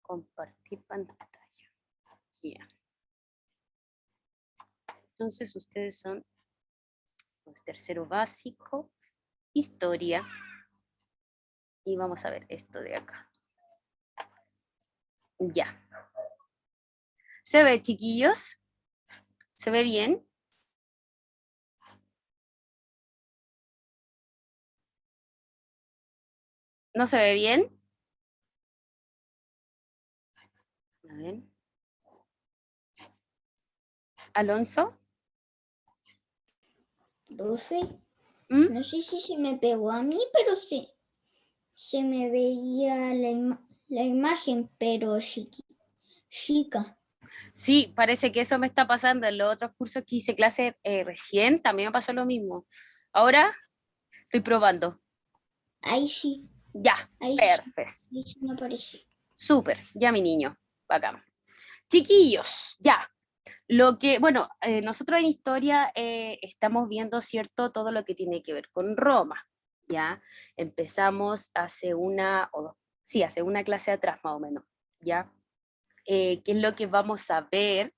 compartir pantalla. Ya. Entonces ustedes son pues, tercero básico, historia, y vamos a ver esto de acá. Ya. ¿Se ve, chiquillos? ¿Se ve bien? ¿No se ve bien? A ver. ¿Alonso? Profe, ¿Mm? no sé si se me pegó a mí, pero sí, se me veía la imagen, pero chica. Sí, parece que eso me está pasando. En los otros cursos que hice clase recién también me pasó lo mismo. Ahora estoy probando. Ahí sí, Ya, ahí sí, perfecto. ahí sí me aparece. Súper, ya mi niño. Bacán. Chiquillos, ya. Lo que, bueno, nosotros en historia estamos viendo, ¿cierto? Todo lo que tiene que ver con Roma, ¿ya? Empezamos hace una, o dos, sí, hace una clase atrás más o menos, ¿ya? ¿Qué es lo que vamos a ver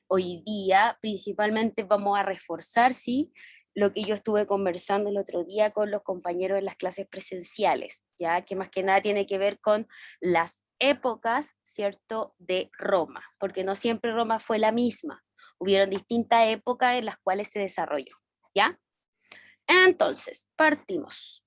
hoy día? Principalmente vamos a reforzar, ¿sí? Lo que yo estuve conversando el otro día con los compañeros de las clases presenciales, ¿ya? Que más que nada tiene que ver con las épocas, ¿cierto?, de Roma, porque no siempre Roma fue la misma. Hubieron distintas épocas en las cuales se desarrolló, ¿ya? Entonces, partimos.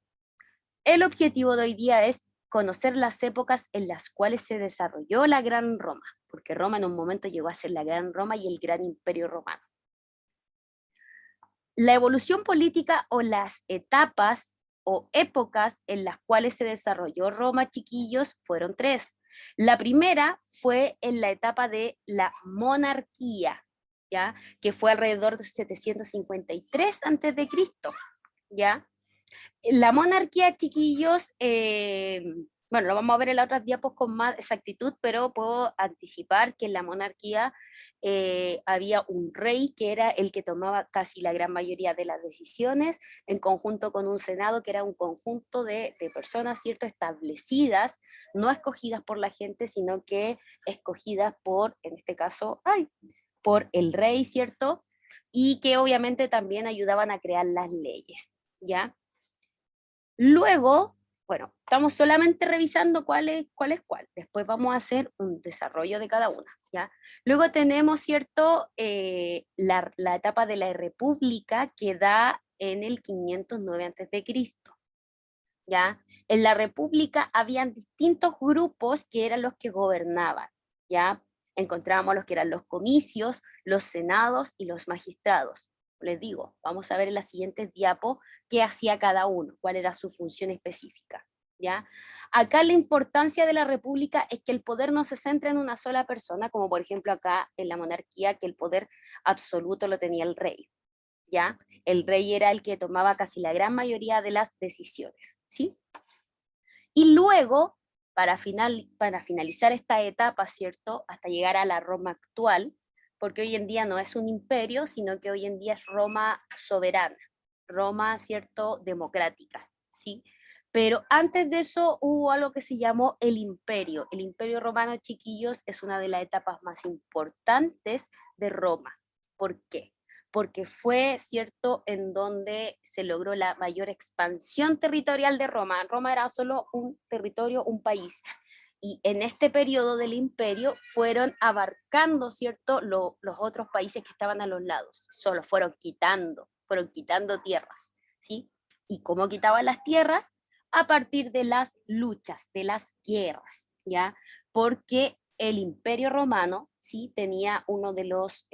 El objetivo de hoy día es conocer las épocas en las cuales se desarrolló la Gran Roma, porque Roma en un momento llegó a ser la Gran Roma y el Gran Imperio Romano. La evolución política o las etapas o épocas en las cuales se desarrolló Roma, chiquillos, fueron tres. La primera fue en la etapa de la monarquía, ¿ya? Que fue alrededor de 753 a.C., ¿ya? La monarquía, chiquillos, bueno, lo vamos a ver en las otras diapos con más exactitud, pero puedo anticipar que en la monarquía había un rey que era el que tomaba casi la gran mayoría de las decisiones, en conjunto con un senado que era un conjunto de personas, ¿cierto?, establecidas, no escogidas por la gente, sino que escogidas por, en este caso, por el rey, ¿cierto? Y que obviamente también ayudaban a crear las leyes, ¿ya? Luego, bueno, estamos solamente revisando cuál es cuál. Después vamos a hacer un desarrollo de cada una, ¿ya? Luego tenemos, ¿cierto? La etapa de la República que da en el 509 a.C., ¿ya? En la República habían distintos grupos que eran los que gobernaban, ¿ya? Encontrábamos los que eran los comicios, los senados y los magistrados. Les digo, vamos a ver en las siguientes diapos qué hacía cada uno, cuál era su función específica, ¿ya? Acá la importancia de la República es que el poder no se centra en una sola persona, como por ejemplo acá en la monarquía, que el poder absoluto lo tenía el rey, ¿ya? El rey era el que tomaba casi la gran mayoría de las decisiones, ¿sí? Y luego, para finalizar esta etapa, ¿cierto? Hasta llegar a la Roma actual, porque hoy en día no es un imperio, sino que hoy en día es Roma soberana, Roma, ¿cierto? Democrática, ¿sí? Pero antes de eso hubo algo que se llamó el imperio. El imperio romano, chiquillos, es una de las etapas más importantes de Roma. ¿Por qué? Porque fue, ¿cierto?, en donde se logró la mayor expansión territorial de Roma. Roma era solo un territorio, un país. Y en este periodo del imperio fueron abarcando, ¿cierto?, los otros países que estaban a los lados. Solo fueron quitando tierras, ¿sí? ¿Y cómo quitaban las tierras? A partir de las luchas, de las guerras, ¿ya? Porque el imperio romano, ¿sí?, tenía uno de los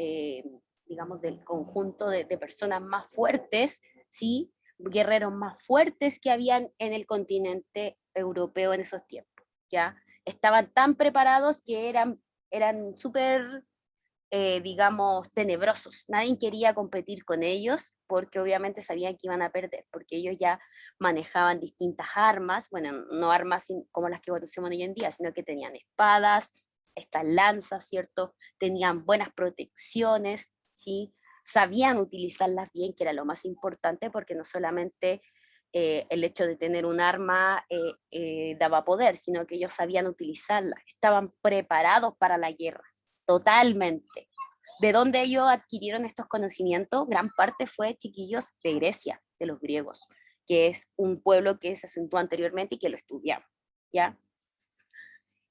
digamos, del conjunto de personas más fuertes, ¿sí? Guerreros más fuertes que habían en el continente europeo en esos tiempos, ¿ya? Estaban tan preparados que eran súper, digamos, tenebrosos. Nadie quería competir con ellos porque obviamente sabían que iban a perder, porque ellos ya manejaban distintas armas, bueno, no armas como las que conocemos hoy en día, sino que tenían espadas, estas lanzas, ¿cierto? Tenían buenas protecciones, ¿sí? Sabían utilizarlas bien, que era lo más importante, porque no solamente el hecho de tener un arma daba poder, sino que ellos sabían utilizarla, estaban preparados para la guerra, totalmente. ¿De dónde ellos adquirieron estos conocimientos? Gran parte fue, chiquillos, de Grecia, de los griegos, que es un pueblo que se asentó anteriormente y que lo estudiamos, ¿ya?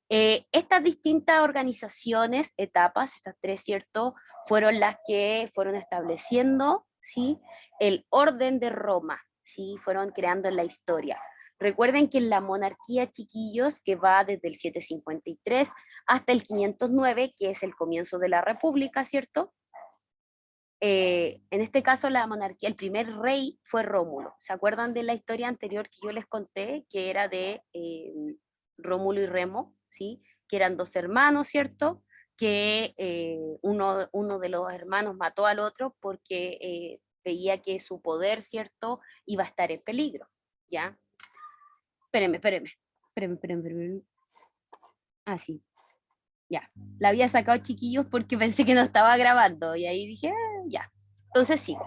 Estas distintas organizaciones, etapas, estas tres, ¿cierto?, fueron las que fueron estableciendo, ¿sí?, el orden de Roma, ¿sí?, fueron creando la historia. Recuerden que en la monarquía, chiquillos, que va desde el 753 hasta el 509, que es el comienzo de la república, ¿cierto? En este caso la monarquía, el primer rey fue Rómulo. ¿Se acuerdan de la historia anterior que yo les conté, que era de Rómulo y Remo, ¿sí? Que eran dos hermanos, ¿cierto? Que uno de los hermanos mató al otro porque veía que su poder, ¿cierto?, iba a estar en peligro, ¿ya? Espérenme. Ah, sí, ya. La había sacado, chiquillos, porque pensé que no estaba grabando y ahí dije, ya. Entonces sigo.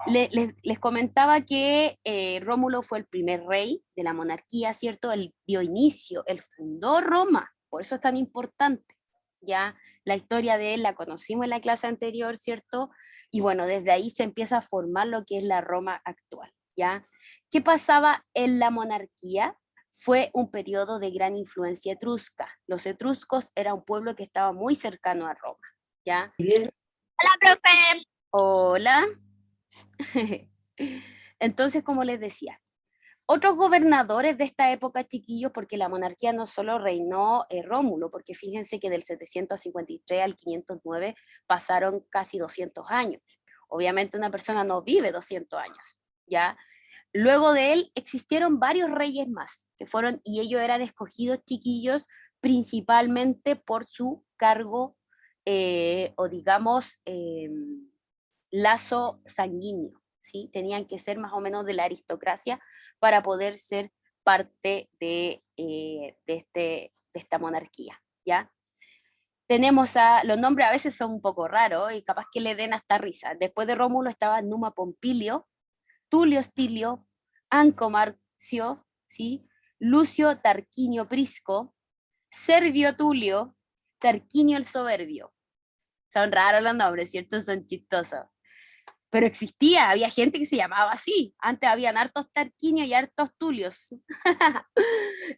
Les comentaba que Rómulo fue el primer rey de la monarquía, ¿cierto? Él dio inicio, él fundó Roma, por eso es tan importante. Ya la historia de él la conocimos en la clase anterior, ¿cierto? Y bueno, desde ahí se empieza a formar lo que es la Roma actual, ¿ya? ¿Qué pasaba en la monarquía? Fue un periodo de gran influencia etrusca. Los etruscos era un pueblo que estaba muy cercano a Roma, ¿ya? Hola, profe. Hola. Entonces, como les decía, otros gobernadores de esta época, chiquillos, porque la monarquía no solo reinó Rómulo, porque fíjense que del 753 al 509 pasaron casi 200 años. Obviamente una persona no vive 200 años, ¿ya? Luego de él existieron varios reyes más, que fueron, y ellos eran escogidos, chiquillos, principalmente por su cargo o digamos lazo sanguíneo, ¿sí? Tenían que ser más o menos de la aristocracia para poder ser parte de esta monarquía, ¿ya? Tenemos los nombres a veces son un poco raros y capaz que le den hasta risa. Después de Rómulo estaba Numa Pompilio, Tulio Stilio, Anco Marcio, ¿sí?, Lucio Tarquinio Prisco, Servio Tulio, Tarquinio el Soberbio. Son raros los nombres, ¿cierto? Son chistosos. Pero existía, había gente que se llamaba así. Antes habían hartos Tarquinios y hartos Tulios.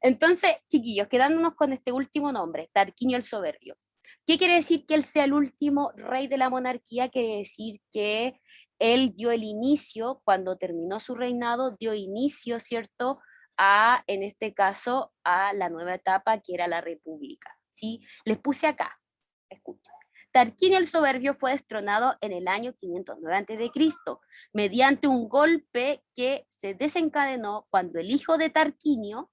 Entonces, chiquillos, quedándonos con este último nombre, Tarquinio el Soberbio. ¿Qué quiere decir que él sea el último rey de la monarquía? Quiere decir que él dio el inicio, cuando terminó su reinado, dio inicio, ¿cierto?, en este caso, a la nueva etapa que era la república, ¿sí? Les puse acá, escuchen. Tarquinio el Soberbio fue destronado en el año 509 a.C., mediante un golpe que se desencadenó cuando el hijo de Tarquinio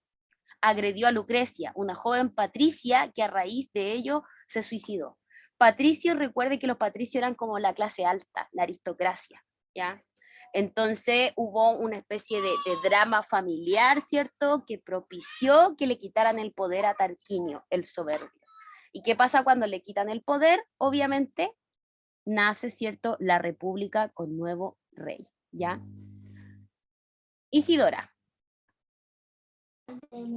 agredió a Lucrecia, una joven patricia que a raíz de ello se suicidó. Patricio, recuerde que los patricios eran como la clase alta, la aristocracia, ¿ya? Entonces hubo una especie de drama familiar, ¿cierto?, que propició que le quitaran el poder a Tarquinio, el Soberbio. ¿Y qué pasa cuando le quitan el poder? Obviamente nace, ¿cierto?, la república con nuevo rey, ¿ya? Isidora.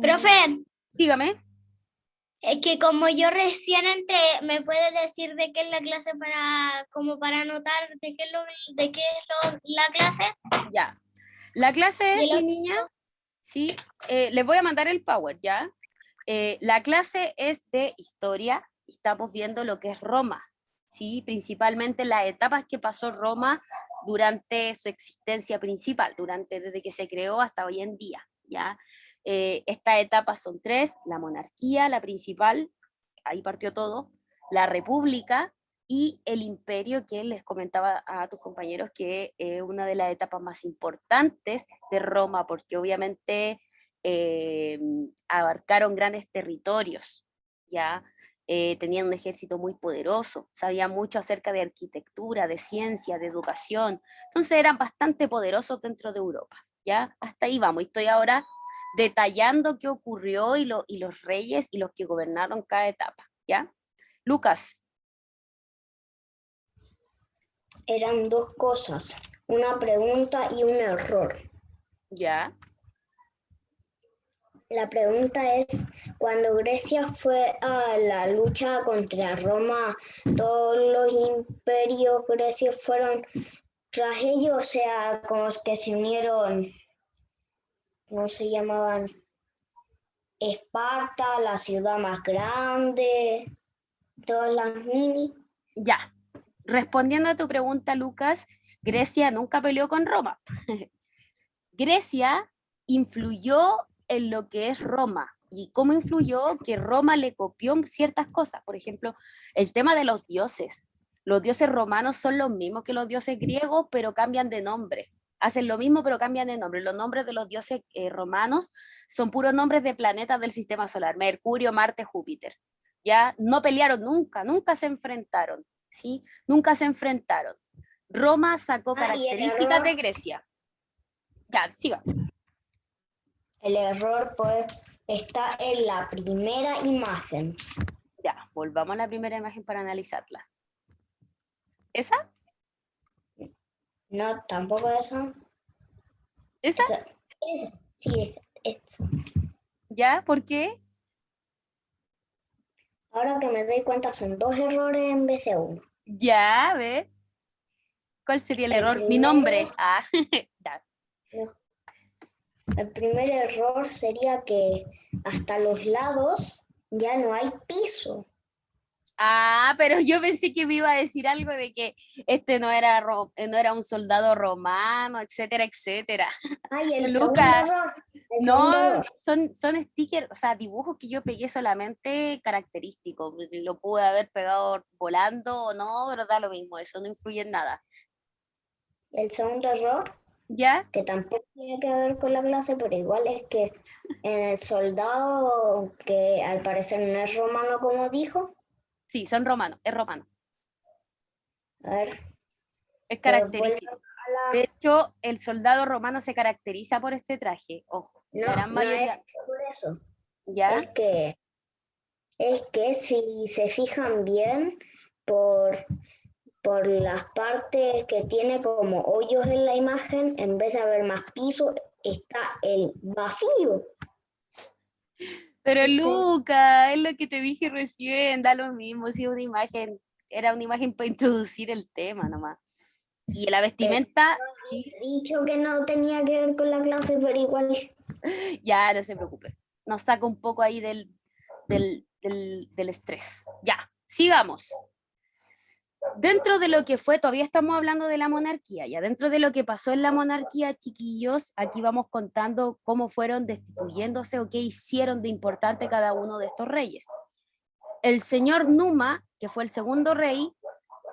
Profe, Dígame. es que como yo recién entré, ¿me puede decir de qué es la clase como para anotar de qué es la clase? Ya. La clase Y es, el mi otro- niña, ¿sí? Les voy a mandar el power, ¿ya? La clase es de historia. Estamos viendo lo que es Roma, ¿sí? Principalmente las etapas que pasó Roma durante su existencia principal, desde que se creó hasta hoy en día, ¿ya? Estas etapas son tres: la monarquía, la principal, ahí partió todo, la república y el imperio, que les comentaba a tus compañeros que es una de las etapas más importantes de Roma, porque obviamente abarcaron grandes territorios, ¿ya? Tenían un ejército muy poderoso, sabían mucho acerca de arquitectura, de ciencia, de educación, entonces eran bastante poderosos dentro de Europa, ¿ya? Hasta ahí vamos, y estoy ahora detallando qué ocurrió y los reyes y los que gobernaron cada etapa, ¿ya? Lucas. Eran dos cosas, una pregunta y un error. Ya. La pregunta es, cuando Grecia fue a la lucha contra Roma, todos los imperios grecios fueron tras ellos, o sea, como que se unieron, ¿cómo se llamaban? Esparta, la ciudad más grande, todas las mini. Ya. Respondiendo a tu pregunta, Lucas, Grecia nunca peleó con Roma. Grecia influyó en lo que es Roma. ¿Y cómo influyó? Que Roma le copió ciertas cosas. Por ejemplo, el tema de los dioses. Los dioses romanos son los mismos que los dioses griegos, pero cambian de nombre. Hacen lo mismo, pero cambian de nombre. Los nombres de los dioses romanos son puros nombres de planetas del sistema solar. Mercurio, Marte, Júpiter. Ya no pelearon nunca, nunca se enfrentaron. ¿Sí? Nunca se enfrentaron. Roma sacó Y características de Grecia. Ya, siga. el error pues, está en la primera imagen. Ya, volvamos a la primera imagen para analizarla. ¿Esa? No, tampoco esa. ¿Esa? Esa, sí, esa. ¿Ya? ¿Por qué? Ahora que me doy cuenta son 2 errores en vez de 1. Ya, ve. ¿Cuál sería el El error? Mi primero, nombre. Ah, ya. no, el primer error sería que hasta los lados ya no hay piso. Ah, pero yo pensé que me iba a decir algo de que este no era, no era un soldado romano, etcétera, etcétera. Ay, el segundo Lucas, error. El segundo no, error. son stickers, o sea, dibujos que yo pegué solamente característicos. Lo pude haber pegado volando o no, pero da lo mismo, eso no influye en nada. El segundo error, ¿Ya? que tampoco tiene que ver con la clase, pero igual es que en el soldado, que al parecer no es romano como dijo, Sí, son romanos, es romano, a ver, es pues vuelve característico. a De la... hecho, el soldado romano se caracteriza por este traje, ojo, la No, gran no es mayoría, por eso. ¿ya? Es que si se fijan bien por las partes que tiene como hoyos en la imagen, en vez de haber más piso, está el vacío. Pero Ese- Luca, es lo que te dije recién, da lo mismo, si una imagen, era una imagen para introducir el tema nomás. Y la Pero vestimenta, sí, he dicho que no tenía que ver con la clase, pero igual. ya, no se preocupe, nos saca un poco ahí del estrés. Ya, sigamos. Dentro de lo que fue, todavía estamos hablando de la monarquía, ya dentro de lo que pasó en la monarquía, chiquillos, aquí vamos contando cómo fueron destituyéndose o qué hicieron de importante cada uno de estos reyes. El señor Numa, que fue el segundo rey,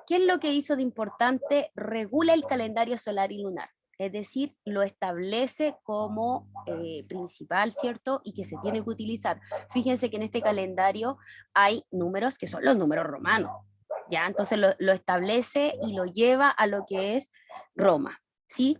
¿qué es lo que hizo de importante? Regula el calendario solar y lunar, es decir, lo establece como principal, ¿cierto? Y que se tiene que utilizar. Fíjense que en este calendario hay números que son los números romanos, ¿ya? Entonces lo establece y lo lleva a lo que es Roma, ¿sí?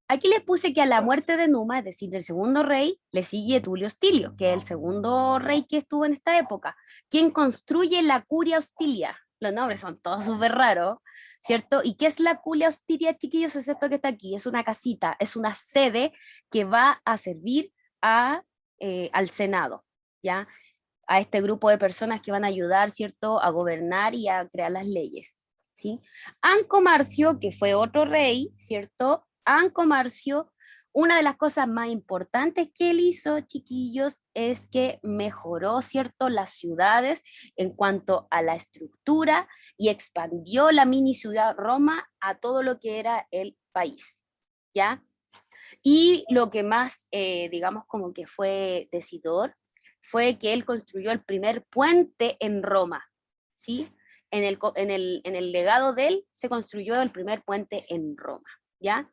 Aquí les puse que a la muerte de Numa, es decir, del segundo rey, le sigue Tulio Hostilio, que es el segundo rey que estuvo en esta época, quien construye la Curia Hostilia. Los nombres son todos súper raros, ¿cierto? ¿Y qué es la Curia Hostilia, chiquillos? Es esto que está aquí, es una casita, es una sede que va a servir al Senado, ¿ya? A este grupo de personas que van a ayudar, ¿cierto?, a gobernar y a crear las leyes, ¿sí? Anco Marcio, que fue otro rey, ¿cierto? Anco Marcio, una de las cosas más importantes que él hizo, chiquillos, es que mejoró, ¿cierto?, las ciudades en cuanto a la estructura y expandió la mini ciudad Roma a todo lo que era el país, ¿ya? Y lo que más, digamos, como que fue decidor fue que él construyó el primer puente en Roma, ¿sí? En el legado de él se construyó el primer puente en Roma, ¿ya?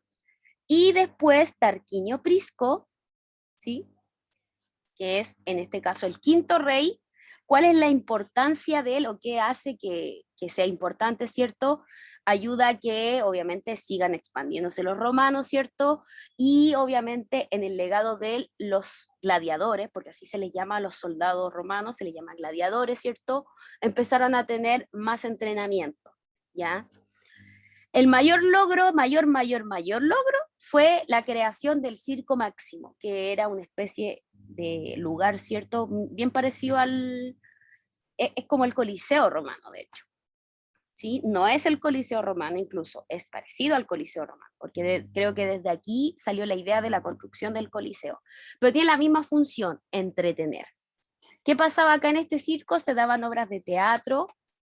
Y después Tarquinio Prisco, ¿sí? Que es en este caso el quinto rey. ¿Cuál es la importancia de él o qué hace que sea importante, ¿cierto? Ayuda a que obviamente sigan expandiéndose los romanos, ¿cierto? Y obviamente en el legado de él los gladiadores, porque así se les llama a los soldados romanos, se les llama gladiadores, ¿cierto? Empezaron a tener más entrenamiento, ¿ya? El mayor logro fue la creación del Circo Máximo, que era una especie de lugar, ¿cierto? Bien parecido es como el Coliseo romano, de hecho. ¿Sí? No es el Coliseo romano incluso, es parecido al Coliseo romano, porque creo que desde aquí salió la idea de la construcción del Coliseo, pero tiene la misma función, entretener. ¿Qué pasaba acá en este circo? Se daban obras de teatro,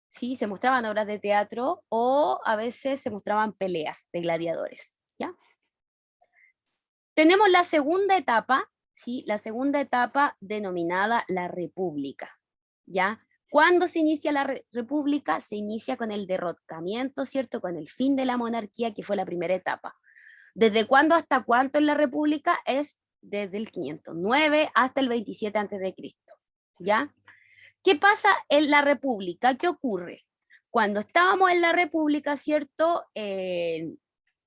¿sí? Se mostraban obras de teatro o a veces se mostraban peleas de gladiadores, ¿ya? Tenemos la segunda etapa, ¿sí? La segunda etapa denominada la República, ¿ya? ¿Cuándo se inicia la República? Se inicia con el derrocamiento, ¿cierto? Con el fin de la monarquía, que fue la primera etapa. ¿Desde cuándo hasta cuánto en la República? Es desde el 509 hasta el 27 a.C., ¿ya? ¿Qué pasa en la República? ¿Qué ocurre? Cuando estábamos en la República, ¿cierto?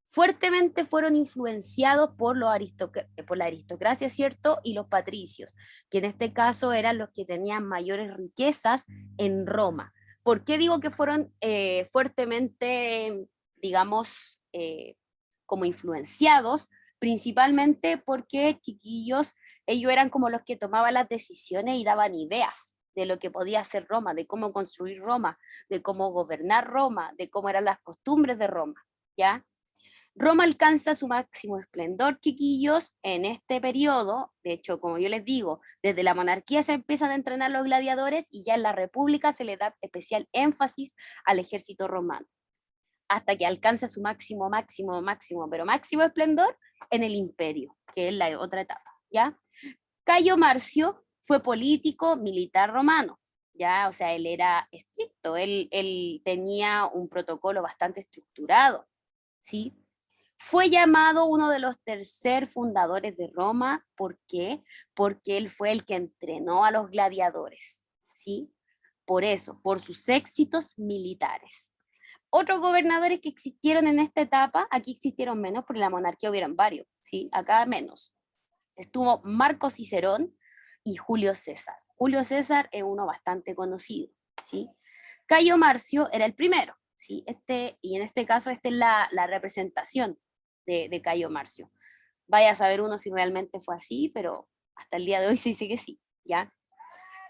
Fuertemente fueron influenciados por la aristocracia, ¿cierto? Y los patricios, que en este caso eran los que tenían mayores riquezas en Roma. ¿Por qué digo que fueron fuertemente, digamos, como influenciados? Principalmente porque, chiquillos, ellos eran como los que tomaban las decisiones y daban ideas de lo que podía hacer Roma, de cómo construir Roma, de cómo gobernar Roma, de cómo eran las costumbres de Roma, ¿ya? Roma alcanza su máximo esplendor, chiquillos, en este periodo. De hecho, como yo les digo, desde la monarquía se empiezan a entrenar los gladiadores y ya en la república se le da especial énfasis al ejército romano, hasta que alcanza su máximo esplendor en el imperio, que es la otra etapa, ¿ya? Cayo Marcio fue político, militar romano, ¿ya? O sea, él era estricto, él tenía un protocolo bastante estructurado, ¿sí? Fue llamado uno de los tercer fundadores de Roma. ¿Por qué? Porque él fue el que entrenó a los gladiadores, ¿sí? Por eso, por sus éxitos militares. Otros gobernadores que existieron en esta etapa, aquí existieron menos, porque en la monarquía hubieron varios, ¿sí? Acá menos. Estuvo Marco Cicerón y Julio César. Julio César es uno bastante conocido, ¿sí? Cayo Marcio era el primero, ¿sí? Y en este caso, esta es la representación de Cayo Marcio. Vaya a saber uno si realmente fue así, pero hasta el día de hoy se dice que sí, ¿ya?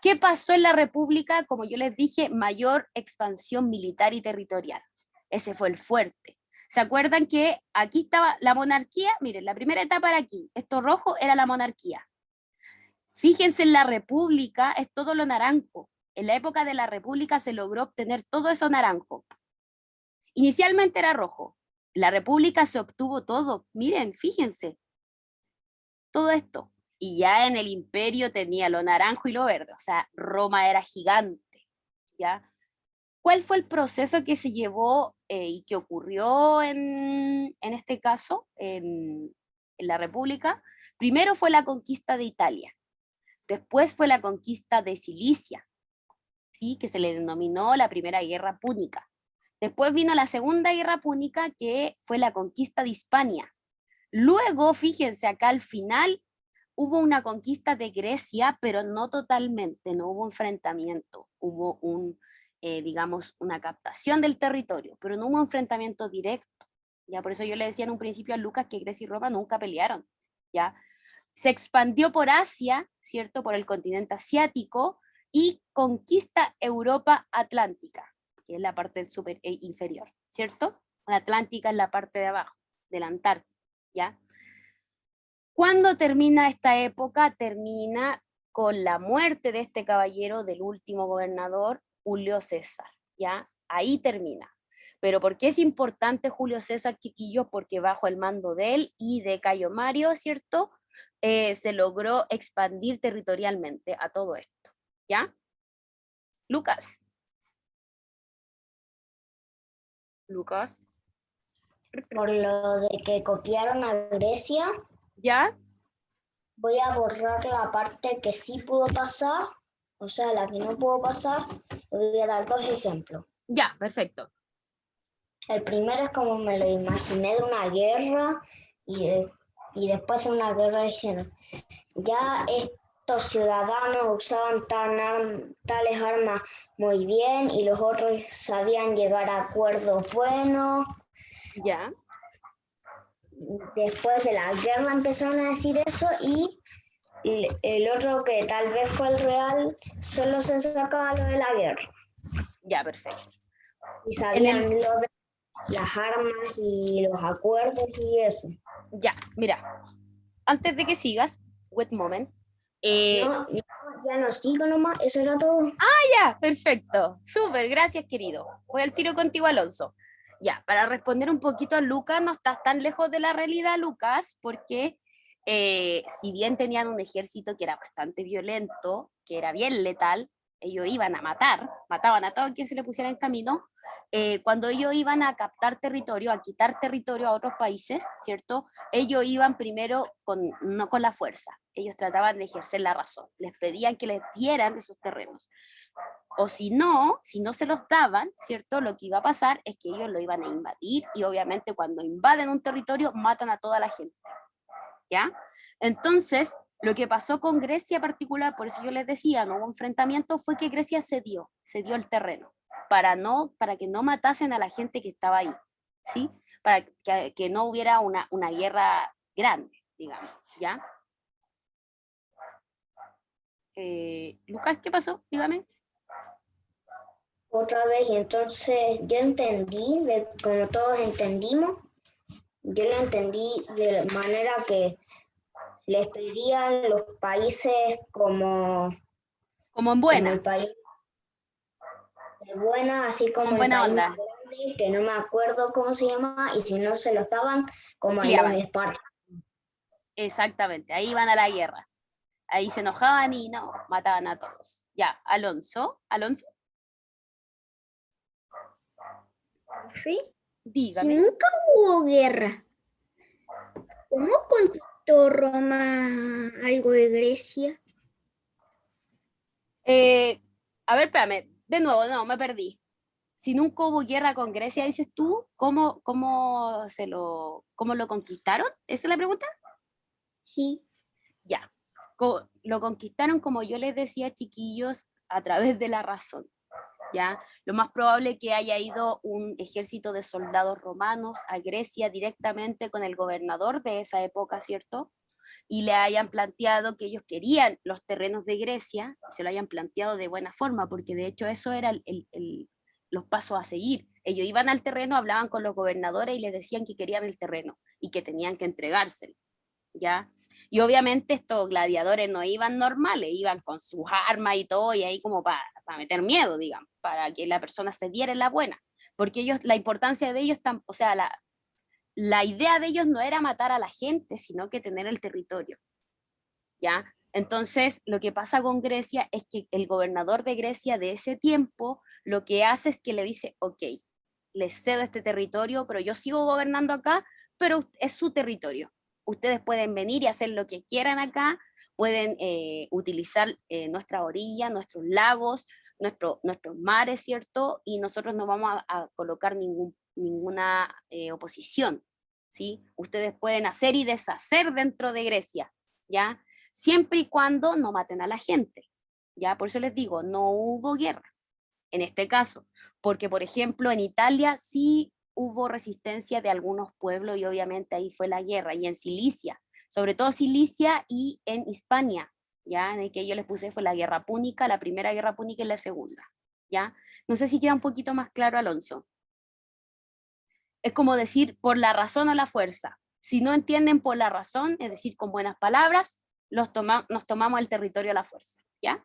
¿Qué pasó en la República? Como yo les dije, mayor expansión militar y territorial. Ese fue el fuerte. ¿Se acuerdan que aquí estaba la monarquía? Miren, la primera etapa era aquí. Esto rojo era la monarquía. Fíjense, en la República es todo lo naranjo. En la época de la República se logró obtener todo eso naranjo. Inicialmente era rojo. La República se obtuvo todo. Miren, fíjense. Todo esto. Y ya en el imperio tenía lo naranjo y lo verde. O sea, Roma era gigante. ¿Ya? ¿Cuál fue el proceso que se llevó y que ocurrió en este caso, en la República? Primero fue la conquista de Italia. Después fue la conquista de Cilicia, ¿sí? Que se le denominó la Primera Guerra Púnica. Después vino la Segunda Guerra Púnica, que fue la conquista de Hispania. Luego, fíjense, acá al final hubo una conquista de Grecia, pero no totalmente, no hubo enfrentamiento, hubo digamos, una captación del territorio, pero no hubo enfrentamiento directo. Ya por eso yo le decía en un principio a Lucas que Grecia y Roma nunca pelearon, ¿ya? Se expandió por Asia, ¿cierto? Por el continente asiático y conquista Europa Atlántica, que es la parte inferior, ¿cierto? La Atlántica es la parte de abajo, de la Antártida, ¿ya? ¿Cuándo termina esta época? Termina con la muerte de este caballero, del último gobernador, Julio César, ¿ya? Ahí termina. Pero ¿por qué es importante Julio César, chiquillos? Porque bajo el mando de él y de Cayo Mario, ¿cierto? Se logró expandir territorialmente a todo esto, ¿ya? Lucas. Lucas. Por lo de que copiaron a Grecia, ¿Ya? voy a borrar la parte que sí pudo pasar, o sea, la que no pudo pasar. Voy a dar 2 ejemplos. Ya, perfecto. El primero es como me lo imaginé, de una guerra y después de una guerra diciendo, ya estos ciudadanos usaban tales armas muy bien y los otros sabían llegar a acuerdos buenos. Ya. después de la guerra empezaron a decir eso y el otro que tal vez fue el real solo se sacaba lo de la guerra Ya, perfecto. y En sabían el, lo de las armas y los acuerdos y eso. ya, mira, antes de que sigas, wait moment. Eh, No, ya no sigo nomás, eso era todo. ya, perfecto. Súper, gracias, querido. Voy al tiro contigo, Alonso. Ya, para responder un poquito a Lucas, no estás tan lejos de la realidad, Lucas, porque si bien tenían un ejército que era bastante violento, que era bien letal, ellos iban a matar, mataban a todo quien se le pusiera en camino, cuando ellos iban a captar territorio, a quitar territorio a otros países, ¿cierto? Ellos iban primero no con la fuerza, ellos trataban de ejercer la razón, les pedían que les dieran esos terrenos. O si no se los daban, ¿cierto? Lo que iba a pasar es que ellos lo iban a invadir y obviamente cuando invaden un territorio matan a toda la gente, ¿ya? Entonces, lo que pasó con Grecia en particular, por eso yo les decía, no hubo enfrentamiento, fue que Grecia cedió el terreno, para que no matasen a la gente que estaba ahí, ¿sí? Para que no hubiera una guerra grande, digamos, ¿ya? Lucas, ¿qué pasó? Dígame. Otra vez, y entonces yo entendí, como todos entendimos, yo lo entendí de manera que les pedían los países Como en como el buena, país de buena, así como como en el buena país más onda. grande, que no me acuerdo cómo se llama, y si no se los daban, como a los Peleaban, espartanos. exactamente, ahí iban a la guerra. Ahí se enojaban y no, mataban a todos. Ya, Alonso, Sí, si dígame. nunca hubo guerra, ¿cómo conquistó Roma algo de Grecia? Eh, a ver, espérame, de nuevo, no, me perdí. Si nunca hubo guerra con Grecia, dices tú, cómo lo conquistaron? ¿Esa es la pregunta? Sí, Ya. Lo conquistaron, como yo les decía, chiquillos, a través de la razón. ¿Ya? Lo más probable es que haya ido un ejército de soldados romanos a Grecia directamente con el gobernador de esa época, ¿cierto? Y le hayan planteado que ellos querían los terrenos de Grecia, y se lo hayan planteado de buena forma, porque de hecho eso era los pasos a seguir. Ellos iban al terreno, hablaban con los gobernadores y les decían que querían el terreno y que tenían que entregárselo, ¿ya? Y obviamente estos gladiadores no iban normales, iban con sus armas y todo, y ahí como para meter miedo, digamos, para que la persona se diera en la buena. Porque ellos, la importancia de ellos, o sea, la idea de ellos no era matar a la gente, sino que tener el territorio, ¿ya? Entonces, lo que pasa con Grecia es que el gobernador de Grecia de ese tiempo lo que hace es que le dice, ok, les cedo este territorio, pero yo sigo gobernando acá, pero es su territorio. Ustedes pueden venir y hacer lo que quieran acá, pueden utilizar nuestra orilla, nuestros lagos, nuestros mares, ¿cierto? Y nosotros no vamos a colocar ninguna oposición, ¿sí? Ustedes pueden hacer y deshacer dentro de Grecia, ¿ya? Siempre y cuando no maten a la gente, ¿ya? Por eso les digo, no hubo guerra en este caso, porque por ejemplo en Italia sí hubo resistencia de algunos pueblos y obviamente ahí fue la guerra, y en Cilicia, sobre todo Cilicia y en Hispania, ¿ya? En el que yo les puse fue la guerra púnica, la primera guerra púnica y la segunda, ¿ya? No sé si queda un poquito más claro, Alonso. Es como decir por la razón o la fuerza. Si no entienden por la razón, es decir, con buenas palabras, nos tomamos el territorio a la fuerza, ¿ya?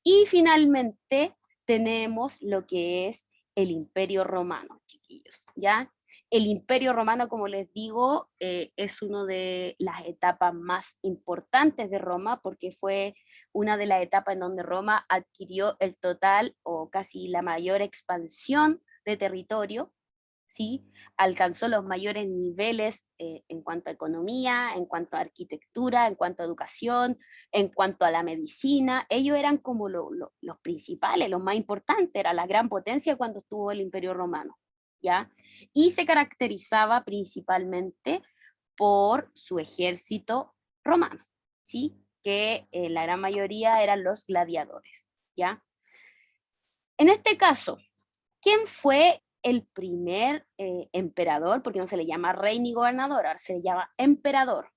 Y finalmente tenemos lo que es el Imperio Romano, chiquillos, ¿ya? El Imperio Romano, como les digo, es una de las etapas más importantes de Roma porque fue una de las etapas en donde Roma adquirió el total o casi la mayor expansión de territorio, ¿sí? Alcanzó los mayores niveles en cuanto a economía, en cuanto a arquitectura, en cuanto a educación, en cuanto a la medicina. Ellos eran como los principales, los más importantes, era la gran potencia cuando estuvo el Imperio Romano, ¿ya? Y se caracterizaba principalmente por su ejército romano, ¿sí? Que la gran mayoría eran los gladiadores, ¿ya? En este caso, ¿quién fue el primer emperador, porque no se le llama rey ni gobernador, ahora se le llama emperador.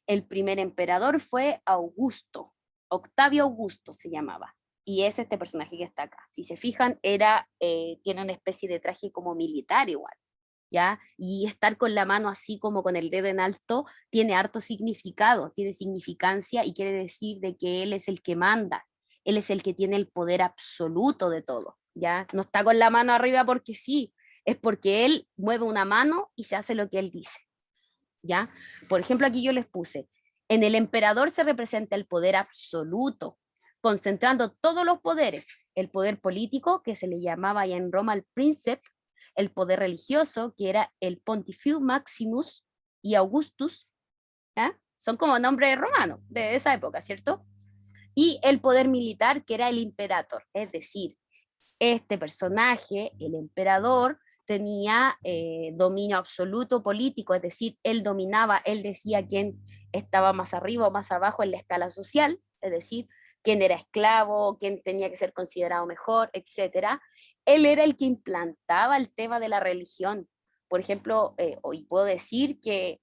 El primer emperador fue Augusto, Octavio Augusto se llamaba, y es este personaje que está acá. Si se fijan, tiene una especie de traje como militar igual, ¿ya? Y estar con la mano así como con el dedo en alto tiene harto significado, tiene significancia y quiere decir de que él es el que manda, él es el que tiene el poder absoluto de todo, ¿ya? No está con la mano arriba porque sí, es porque él mueve una mano y se hace lo que él dice, ¿ya? Por ejemplo, aquí yo les puse, en el emperador se representa el poder absoluto, concentrando todos los poderes, el poder político, que se le llamaba ya en Roma el príncipe, el poder religioso, que era el Pontificio Maximus y Augustus, ¿ya? Son como nombres romanos de esa época, ¿cierto? Y el poder militar, que era el imperator, es decir, este personaje, el emperador, tenía dominio absoluto político, es decir, él dominaba, él decía quién estaba más arriba o más abajo en la escala social, es decir, quién era esclavo, quién tenía que ser considerado mejor, etcétera. Él era el que implantaba el tema de la religión. Por ejemplo, hoy puedo decir que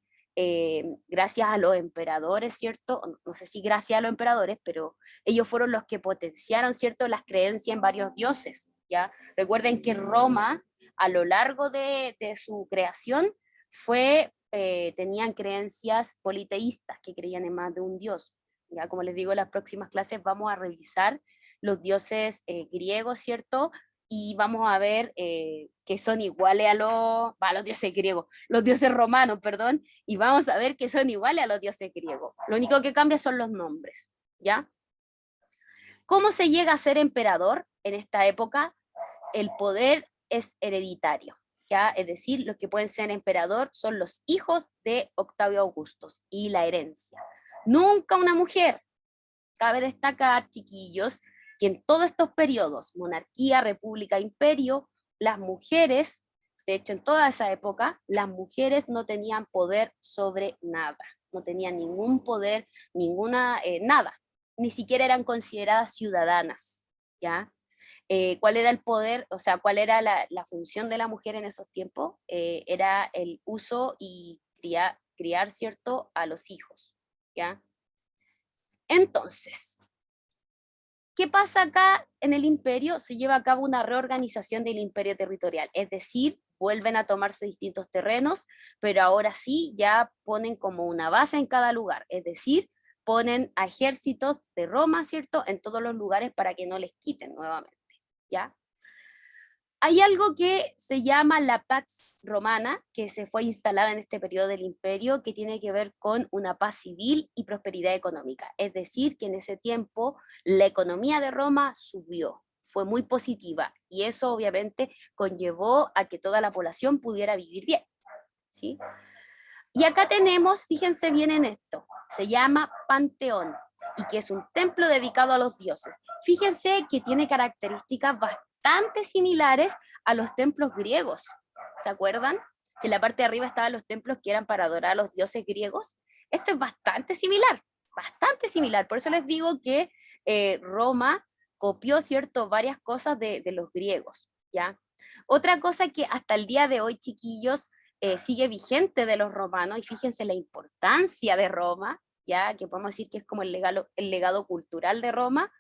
gracias a los emperadores, ¿cierto? No sé si gracias a los emperadores, pero ellos fueron los que potenciaron, ¿cierto?, las creencias en varios dioses, ¿ya? Recuerden que Roma, a lo largo de su creación, tenían creencias politeístas, que creían en más de un dios. Ya, como les digo, en las próximas clases vamos a revisar los dioses griegos, ¿cierto? Y vamos a ver que son iguales a los dioses griegos, los dioses romanos, perdón, y vamos a ver que son iguales a los dioses griegos. Lo único que cambia son los nombres, ¿ya? ¿Cómo se llega a ser emperador en esta época? El poder es hereditario, ¿ya? Es decir, los que pueden ser emperador son los hijos de Octavio Augusto y la herencia. Nunca una mujer. Cabe destacar, chiquillos, que en todos estos periodos, monarquía, república, imperio, las mujeres, de hecho en toda esa época, las mujeres no tenían poder sobre nada, no tenían ningún poder, nada, ni siquiera eran consideradas ciudadanas, ¿ya? ¿Cuál era el poder, o sea, cuál era la función de la mujer en esos tiempos? Era el uso y criar, ¿cierto?, a los hijos, ¿ya? Entonces, ¿qué pasa acá en el imperio? Se lleva a cabo una reorganización del imperio territorial, es decir, vuelven a tomarse distintos terrenos, pero ahora sí ya ponen como una base en cada lugar, es decir, ponen a ejércitos de Roma, ¿cierto?, en todos los lugares para que no les quiten nuevamente, ¿ya? Hay algo que se llama la Pax Romana, que se fue instalada en este periodo del imperio, que tiene que ver con una paz civil y prosperidad económica. Es decir, que en ese tiempo la economía de Roma subió, fue muy positiva, y eso obviamente conllevó a que toda la población pudiera vivir bien, ¿sí? Y acá tenemos, fíjense bien en esto, se llama Panteón, y que es un templo dedicado a los dioses. Fíjense que tiene características bastante similares a los templos griegos. ¿Se acuerdan? Que en la parte de arriba estaban los templos que eran para adorar a los dioses griegos. Esto es bastante similar, bastante similar. Por eso les digo que Roma copió, ¿cierto?, varias cosas de los griegos, ¿ya? Otra cosa que hasta el día de hoy, chiquillos, sigue vigente de los romanos, y fíjense la importancia de Roma, ya que podemos decir que es como el legado cultural de Roma,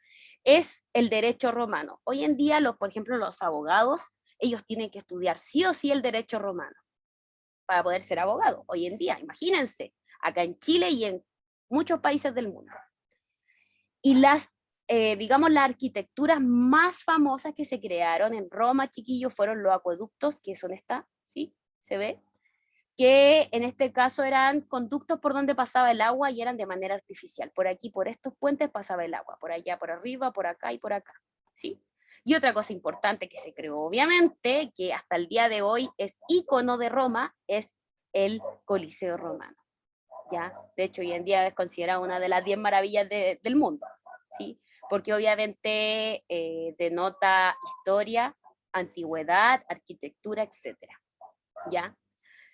es el derecho romano. Hoy en día, por ejemplo, los abogados, ellos tienen que estudiar sí o sí el derecho romano para poder ser abogado. Hoy en día, imagínense, acá en Chile y en muchos países del mundo. Y digamos, las arquitecturas más famosas que se crearon en Roma, chiquillos, fueron los acueductos, que son estas, ¿sí? ¿Se ve? Que en este caso eran conductos por donde pasaba el agua y eran de manera artificial. Por aquí, por estos puentes pasaba el agua, por allá, por arriba, por acá y por acá, ¿sí? Y otra cosa importante que se creó, obviamente, que hasta el día de hoy es ícono de Roma, es el Coliseo Romano, ¿ya? De hecho, hoy en día es considerado una de las 10 maravillas del mundo, ¿sí? Porque obviamente denota historia, antigüedad, arquitectura, etcétera, ¿ya?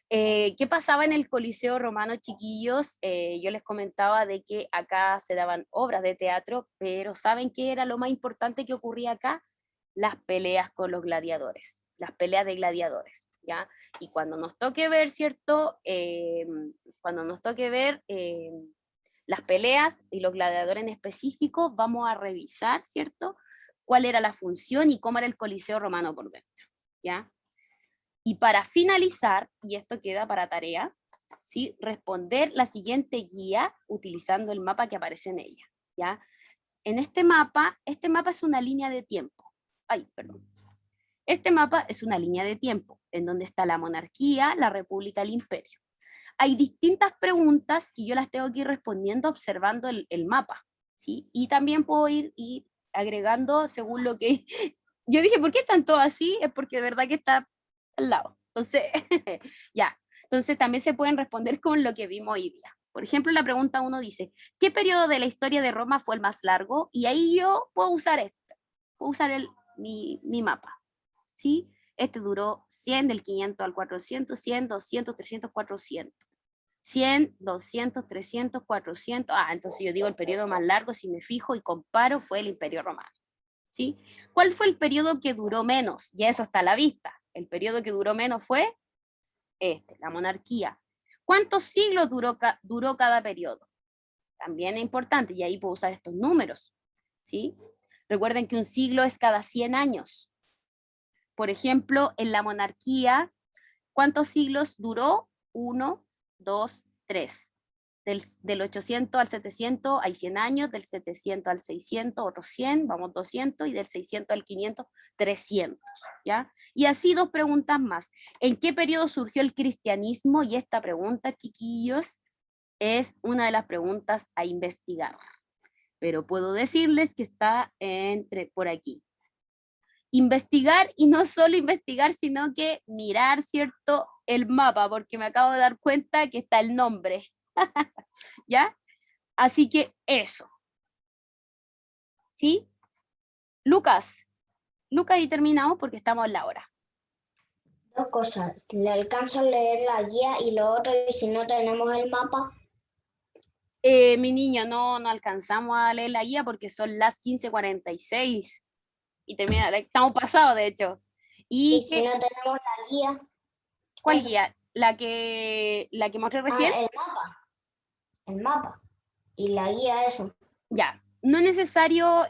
¿Qué pasaba en el Coliseo Romano, chiquillos? Yo les comentaba de que acá se daban obras de teatro, pero ¿saben qué era lo más importante que ocurría acá? Las peleas con los gladiadores. las peleas de gladiadores, ¿ya? Y cuando nos toque ver, ¿cierto? Cuando nos toque ver las peleas y los gladiadores en específico, vamos a revisar, ¿cierto? Cuál era la función y cómo era el Coliseo romano por dentro, ¿ya? Y para finalizar, y esto queda para tarea, ¿sí? Responder la siguiente guía utilizando el mapa que aparece en ella, ¿ya? En este mapa es una línea de tiempo. Ay, perdón. Este mapa es una línea de tiempo, en donde está la monarquía, la república, el imperio. Hay distintas preguntas que yo las tengo que ir respondiendo observando el mapa, ¿sí? Y también puedo ir agregando según lo que... Yo dije, ¿por qué están todos así? Es porque de verdad que está al lado. Entonces, ya. Entonces también se pueden responder con lo que vimos hoy día. Por ejemplo, la pregunta 1 dice, ¿qué periodo de la historia de Roma fue el más largo? Y ahí yo puedo usar puedo usar mi mapa, ¿sí? Este duró 100, del 500 al 400, 100, 200, 300, 400. 100, 200, 300, 400. Entonces yo digo el periodo más largo, si me fijo y comparo, fue el Imperio Romano, ¿sí? ¿Cuál fue el periodo que duró menos? Y eso está a la vista. El periodo que duró menos fue la monarquía. ¿Cuántos siglos duró cada periodo? También es importante, y ahí puedo usar estos números, ¿sí? Recuerden que un siglo es cada 100 años. Por ejemplo, en la monarquía, ¿cuántos siglos duró? 1, 2, 3. Del 800 al 700 hay 100 años, del 700 al 600 otros 100, vamos 200, y del 600 al 500, 300, ¿ya? Y así dos preguntas más. ¿En qué periodo surgió el cristianismo? Y esta pregunta, chiquillos, es una de las preguntas a investigar. Pero puedo decirles que está por aquí. Investigar, y no solo investigar, sino que mirar, ¿cierto?, el mapa, porque me acabo de dar cuenta que está el nombre. ¿Ya? Así que eso. ¿Sí? Lucas, y terminamos porque estamos en la hora. Dos cosas, le alcanzo a leer la guía y lo otro, y si no tenemos el mapa. Mi niño, no alcanzamos a leer la guía porque son las 15:46 y termina, estamos pasados de hecho. Y si no tenemos la guía. ¿Cuál Eso. guía? ¿La que mostré recién? El mapa. Y la guía, eso. Ya. No es necesario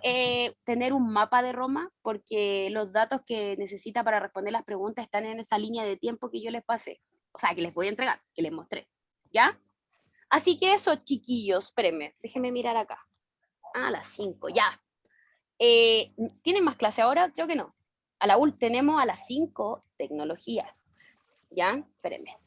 tener un mapa de Roma porque los datos que necesita para responder las preguntas están en esa línea de tiempo que yo les pasé. O sea, que les voy a entregar, que les mostré. ¿Ya? Así que eso, chiquillos, espérenme, déjenme mirar acá. A las 5, ya. ¿Tienen más clase ahora? Creo que no. Tenemos a las 5 tecnología. ¿Ya? Espérenme.